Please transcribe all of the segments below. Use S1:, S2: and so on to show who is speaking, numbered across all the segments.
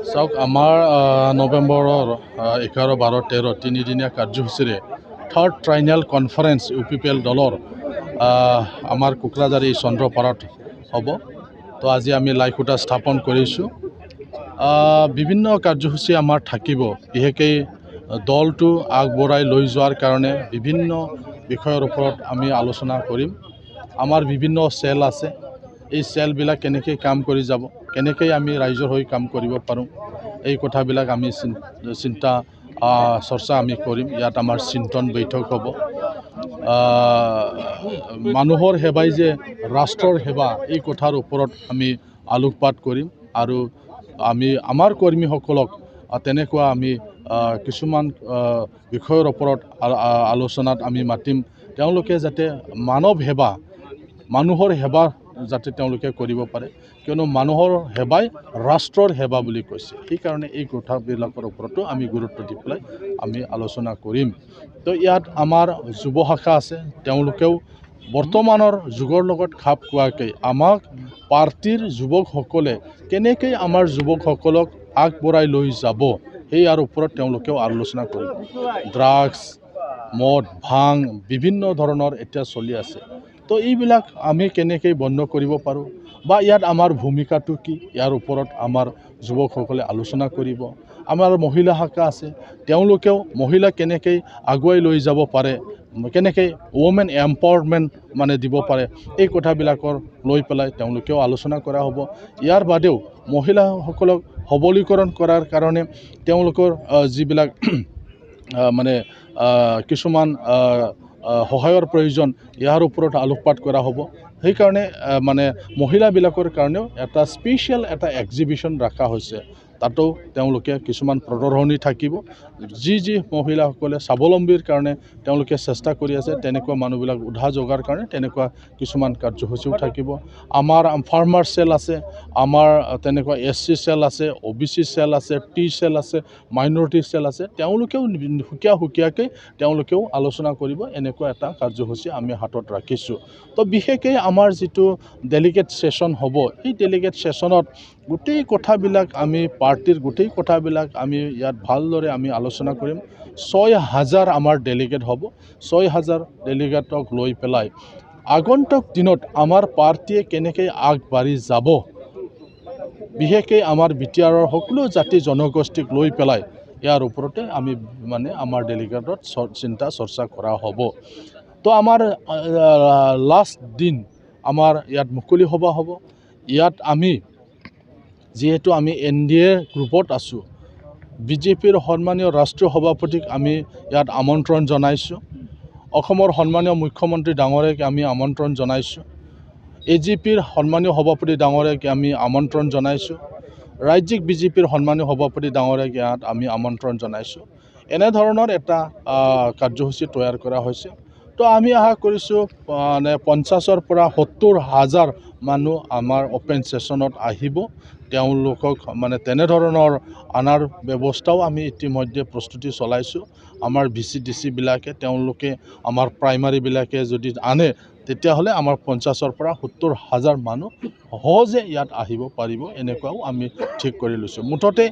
S1: চাওক আমাৰ নৱেম্বৰৰ 11, 12, 13 তিনিদিনীয়া কাৰ্যসূচীৰে থাৰ্ড ট্ৰাইনেল কনফাৰেন্স UPPL দলৰ আমাৰ কোকৰাঝাৰ চন্দ্ৰপাৰাত হ'ব। তো আজি আমি লাইখুটা স্থাপন কৰিছোঁ। বিভিন্ন কাৰ্যসূচী আমাৰ থাকিব, বিশেষকৈ দলটো আগবঢ়াই লৈ যোৱাৰ কাৰণে বিভিন্ন বিষয়ৰ ওপৰত আমি আলোচনা কৰিম। আমাৰ বিভিন্ন চেল আছে, এই চেলবিলাক কেনেকৈ কাম কৰি যাব, কেনেকৈ আমি ৰাইজৰ হৈ কাম কৰিব পাৰোঁ, এই কথাবিলাক আমি চিন্তা চৰ্চা আমি কৰিম। ইয়াত আমাৰ চিন্তন বৈঠক হ'ব। মানুহৰ সেৱাই যে ৰাষ্ট্ৰৰ সেৱা, এই কথাৰ ওপৰত আমি আলোকপাত কৰিম আৰু আমি আমাৰ কৰ্মীসকলক তেনেকুৱা আমি কিছুমান বিষয়ৰ ওপৰত আলোচনাত আমি মাতিম। তেওঁলোকে যাতে মানৱ সেৱা, মানুহৰ সেৱা যাতে তেওঁলোকে কৰিব পাৰে, কিয়নো মানুহৰ সেৱাই ৰাষ্ট্ৰৰ সেৱা বুলি কৈছে। সেইকাৰণে এই কথাবিলাকৰ ওপৰতো আমি গুৰুত্ব দি পেলাই আমি আলোচনা কৰিম। তো ইয়াত আমাৰ যুৱ শাখা আছে, তেওঁলোকেও বৰ্তমানৰ যুগৰ লগত খাপ খোৱাকৈ আমাক পাৰ্টীৰ যুৱকসকলে কেনেকৈ আমাৰ যুৱকসকলক আগবঢ়াই লৈ যাব, সেয়াৰ ওপৰত তেওঁলোকেও আলোচনা কৰিব। ড্ৰাগছ, মদ, ভাং বিভিন্ন ধৰণৰ এতিয়া চলি আছে। তো এইবিলাক আমি কেনেকৈ বন্ধ কৰিব পাৰোঁ বা ইয়াত আমাৰ ভূমিকাটো কি, ইয়াৰ ওপৰত আমাৰ যুৱকসকলে আলোচনা কৰিব। আমাৰ মহিলা শাখা আছে, তেওঁলোকেও মহিলা কেনেকৈ আগুৱাই লৈ যাব পাৰে, কেনেকৈ ওমেন এম্পাৱাৰমেণ্ট মানে দিব পাৰে, এই কথাবিলাকৰ লৈ পেলাই তেওঁলোকেও আলোচনা কৰা হ'ব। ইয়াৰ বাদেও মহিলাসকলক সবলীকৰণ কৰাৰ কাৰণে তেওঁলোকৰ যিবিলাক মানে কিছুমান সহায়ৰ প্ৰয়োজন, ইয়াৰ ওপৰত আলোকপাত কৰা হ'ব। সেইকাৰণে মানে মহিলাবিলাকৰ কাৰণেও এটা স্পেচিয়েল এটা এক্সিবিশ্যন ৰখা হৈছে। তাতো তেওঁলোকে কিছুমান প্ৰদৰ্শনী থাকিব। যি মহিলাসকলে স্বাৱলম্বীৰ কাৰণে তেওঁলোকে চেষ্টা কৰি আছে, তেনেকুৱা মানুহবিলাক উৎসাহ যোগাৰ কাৰণে তেনেকুৱা কিছুমান কাৰ্যসূচীও থাকিব। আমাৰ ফাৰ্মাৰ চেল আছে, আমাৰ তেনেকুৱা SC চেল আছে, OBC চেল আছে, T চেল আছে, মাইনৰিটি চেল আছে। তেওঁলোকেও সুকীয়াকৈ তেওঁলোকেও আলোচনা কৰিব। এনেকুৱা এটা কাৰ্যসূচী আমি হাতত ৰাখিছোঁ। তো বিশেষকৈ আমাৰ যিটো ডেলিগেট ছেশ্যন হ'ব, এই ডেলিগেট ছেশ্যনত গোটেই কথাবিলাক আমি পাৰ্টীৰ গোটেই কথাবিলাক আমি ইয়াত ভালদৰে আমি আলোচনা কৰিম। 6,000 আমাৰ ডেলিগেট হ'ব। 6,000 ডেলিগেটক লৈ পেলাই আগন্তুক দিনত আমাৰ পাৰ্টীয়ে কেনেকৈ আগবাঢ়ি যাব, বিশেষকৈ আমাৰ BTRৰ সকলো জাতি জনগোষ্ঠীক লৈ পেলাই ইয়াৰ ওপৰতে আমি মানে আমাৰ ডেলিগেটত চিন্তা চৰ্চা কৰা হ'ব। তো আমাৰ লাষ্ট দিন আমাৰ ইয়াত মুকলি সভা হ'ব। ইয়াত আমি যিহেতু আমি NDA গ্ৰুপত আছোঁ, BJPৰ সন্মানীয় ৰাষ্ট্ৰীয় সভাপতিক আমি ইয়াত আমন্ত্ৰণ জনাইছোঁ। অসমৰ সন্মানীয় মুখ্যমন্ত্ৰী ডাঙৰীয়াক আমি আমন্ত্ৰণ জনাইছোঁ। AGPৰ সন্মানীয় সভাপতি ডাঙৰীয়াক আমি আমন্ত্ৰণ জনাইছোঁ। ৰাজ্যিক BJPৰ সন্মানীয় সভাপতি ডাঙৰীয়াক ইয়াত আমি আমন্ত্ৰণ জনাইছোঁ। এনেধৰণৰ এটা কাৰ্যসূচী তৈয়াৰ কৰা হৈছে। তো আমি আশা কৰিছোঁ মানে 50,000 পৰা 70,000 মানুহ আমাৰ অপেন ছেশ্যনত আহিব। তেওঁলোকক মানে তেনেধৰণৰ অনাৰ ব্যৱস্থাও আমি ইতিমধ্যে প্ৰস্তুতি চলাইছোঁ। আমাৰ VC-DC বিলাকে তেওঁলোকে আমাৰ প্ৰাইমাৰীবিলাকে যদি আনে, তেতিয়াহ'লে আমাৰ 50,000 পৰা 70,000 মানুহ সহজে ইয়াত আহিব পাৰিব, এনেকুৱাও আমি ঠিক কৰি লৈছোঁ। মুঠতে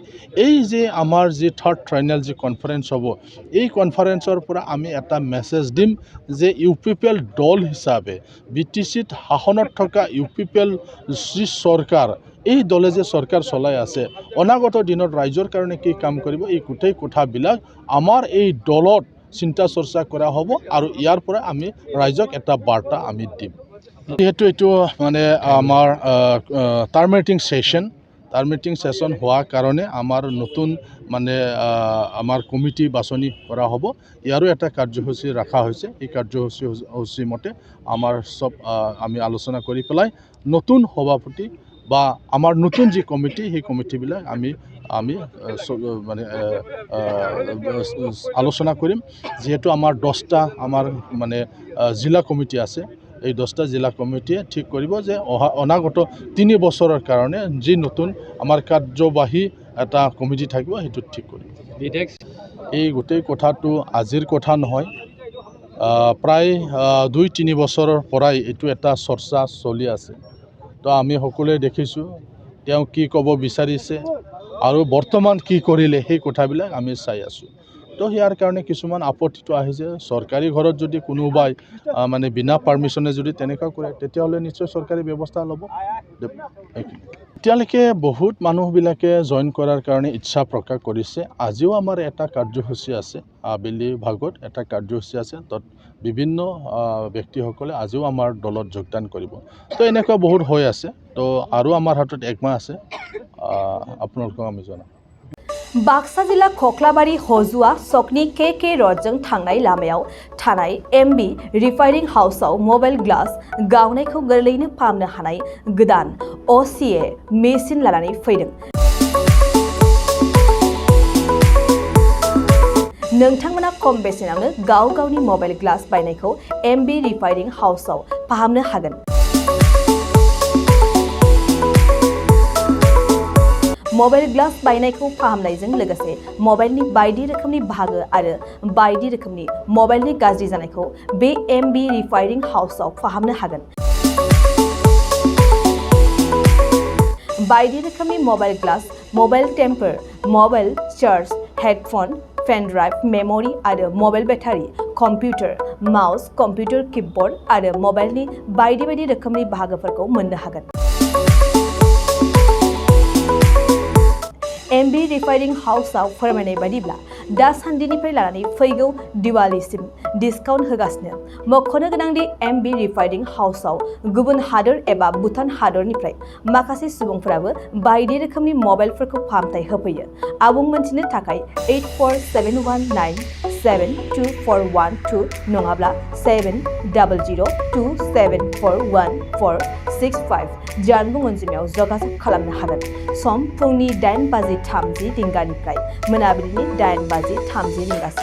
S1: এই যে আমাৰ যি থাৰ্ড ট্ৰাইনেল যি কনফাৰেন্স হ'ব, এই কনফাৰেন্সৰ পৰা আমি এটা মেছেজ দিম যে UPPL দল হিচাপে BTCত শাসনত থকা UPPL যি চৰকাৰ, এই দলে যে চৰকাৰ চলাই আছে, অনাগত দিনত ৰাইজৰ কাৰণে কি কাম কৰিব, এই গোটেই কথাবিলাক আমাৰ এই দলত চিন্তা চৰ্চা কৰা হ'ব আৰু ইয়াৰ পৰা আমি ৰাইজক এটা বাৰ্তা আমি দিম। যিহেতু এইটো মানে আমাৰ টাৰ্মিনেটিং ছেশ্যন হোৱাৰ কাৰণে আমাৰ নতুন মানে আমাৰ কমিটি বাছনি কৰা হ'ব। ইয়াৰো এটা কাৰ্যসূচী ৰখা হৈছে। এই কাৰ্যসূচী মতে আমাৰ চব আমি আলোচনা কৰি পেলাই নতুন সভাপতি বা আমাৰ নতুন যি কমিটি, সেই কমিটিবিলাক আমি মানে আলোচনা কৰিম। যিহেতু আমাৰ 10টা আমাৰ মানে জিলা কমিটি আছে, এই 10টা জিলা কমিটিয়ে ঠিক কৰিব যে অনাগত 3 বছৰৰ কাৰণে যি নতুন আমাৰ কাৰ্যবাহী এটা কমিটি থাকিব, সেইটো ঠিক কৰিব। এই গোটেই কথাটো আজিৰ কথা নহয়, প্ৰায় 2-3 বছৰৰ পৰাই এইটো এটা চৰ্চা চলি আছে। তো আমি সকলোৱে দেখিছোঁ তেওঁ কি ক'ব বিচাৰিছে, আৰু বৰ্তমান কি কৰিলে সেই কথাবিলাক আমি চাই আছোঁ তো ইয়াৰ কাৰণে কিছুমান আপত্তিটো আহিছে চৰকাৰী ঘৰত যদি কোনোবাই মানে বিনা পাৰ্মিশ্যনে যদি তেনেকুৱা কৰে তেতিয়াহ'লে নিশ্চয় চৰকাৰী ব্যৱস্থা ল'ব এতিয়ালৈকে বহুত মানুহবিলাকে জইন কৰাৰ কাৰণে ইচ্ছা প্ৰকাশ কৰিছে আজিও আমাৰ এটা কাৰ্যসূচী আছে আবেলি ভাগত এটা কাৰ্যসূচী আছে তাত বিভিন্ন ব্যক্তিসকলে আজিও আমাৰ দলত যোগদান কৰিব তো এনেকুৱা বহুত হৈ আছে তো আৰু আমাৰ হাতত একমাহ আছে আপোনালোকক আমি জনাম
S2: बाक्सा जिल्ला खख्लाबारि हजुआ सकनि के रडजों थांनाय लामायाव थानाय एमबी रिफाइनिं हाउसआव मबाइल ग्लास गावनायखौ गोरलैनो फाहामनो हानाय गोदान असीए मेसिन लानानै फैदों नोंथांमोना खम बेसेनावनो गाव गावनि मबाइल ग्लास बायनायखौ एमबी रिफाइनिं हाउसआव फाहामनो हागोन मबाइल ग्लास बायनायखौ फाहामनायजों लोगोसे मबाइलनि बायदि रोखोमनि बाहागो आरो बायदि रोखोमनि मबाइलनि गाज्रि जानायखौ बे एमबी रिफाइनिं हाउसआव फाहामनो हागोन बायदि रोखोमनि mobile glass mobile temper mobile charge headphone pen drive memory आरो mobile battery computer mouse computer keyboard आरो मबाइलनि बायदि रोखोमनि बाहागोफोरखौ मोननो हागोन एमबी रिफाइनिं हाउसआव फोरमायनाय बायदिब्ला दासान्दिनिफ्राय लानानै फैगौ दिवालीसिम डिसकाउन्ट होगासिनो मख'नो गोनांदि एमबी रिफाइनिं हाउसआव गुबुन हादोर एबा भुटान हादरनिफ्राय माखासे सुबुंफोराबो बायदि रोखोमनि मबाइलफोरखौ फाहामथाय होफैयो आबुं मोनथिनो थाखाय 8471972412 नङाब्ला 7002741465 जानबुं अनजिमायाव जगाजग खालामनो हागोन सम फुंनि 8:30 रिंगानिफ्राय मोनाबिलिनि 8:30 रिंगासिम